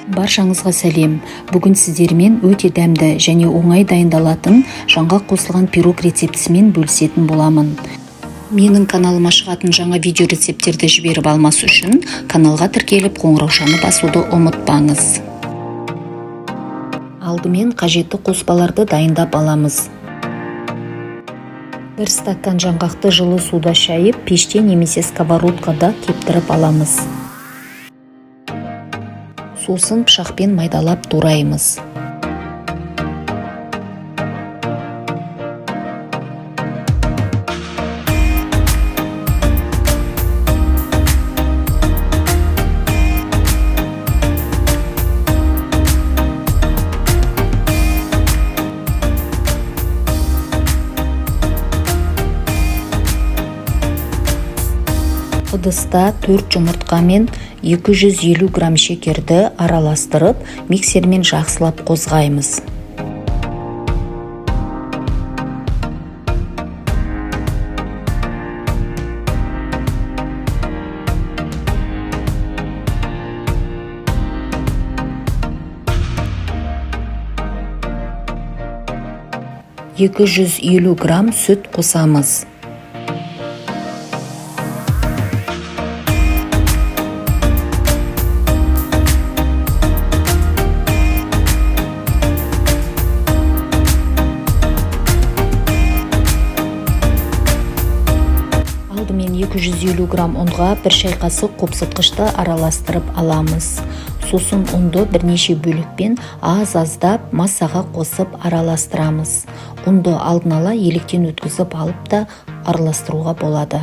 Баршаңызға сәлем. Бүгін сіздермен өте дәмді және оңай дайындалатын жаңға қосылған пирог рецептісімен бөлісетін боламын. Менің каналыма шығатын жаңа видео рецепттерді жіберіп алмас үшін каналға тіркеліп қоңыраушаны басуды ұмытпаңыз. Алдымен қажетті қоспаларды дайындап аламыз. 1 стакан жаңғақты жылы суда шайып, пеште немесе сковородкада кептіріп аламыз. Сосын пышақпен майдалап тураймыз. Ыдыста 4 жұмыртқа мен 250 грамм шекерді араластырып, миксермен жақсылап қозғаймыз. ...250 грамм сүт қосамыз. Алдымен 250 грамм ұнға 1 шай қасық қопсытқышты араластырып аламыз. Сосын ұнды бірнеше бөлікпен аз-аздап массаға қосып араластырамыз. Ұнды алдын ала електен өткізіп алып та араластыруға болады.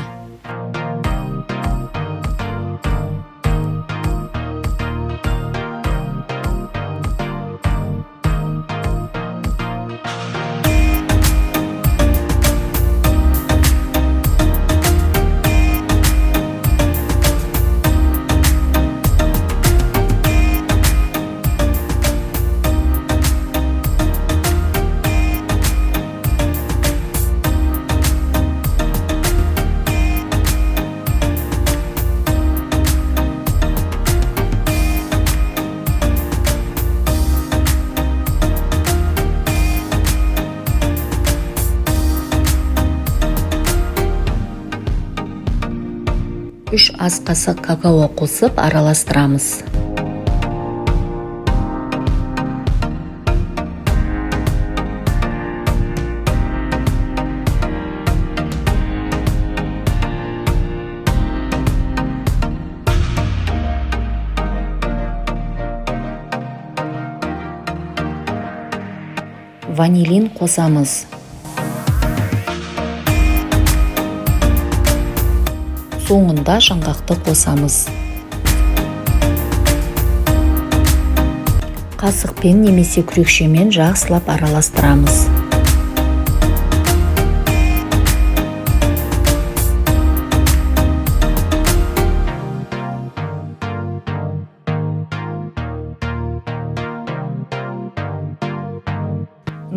Үш ас қасық какао қосып араластырамыз. Ванилин қосамыз. Соңында жаңғақты қосамыз. Қасықпен немесе күрекшемен жақсылап араластырамыз.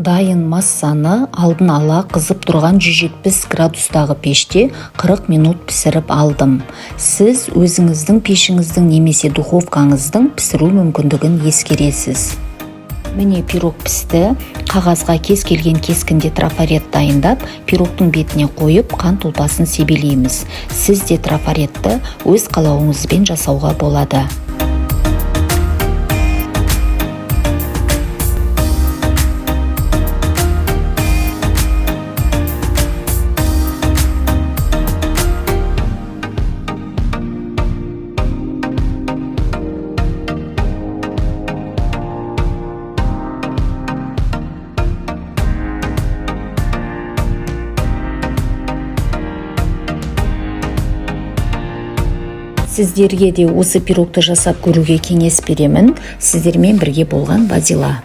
Дайын массаны алдын ала қызып тұрған 170 градустағы пеште 40 минут пісіріп алдым. Сіз өзіңіздің пешіңіздің немесе духовкаңыздың пісіру мүмкіндігін ескересіз. Міне пирог пісті. Қағазға кез келген кескінде трафарет дайындап, пирогтың бетіне қойып, қант ұлпасын себелейміз. Сіз де трафаретті өз қалауыңызбен жасауға болады. Сіздерге де осы пирогты жасап көруге кеңес беремін. Сіздермен бірге болған Базила.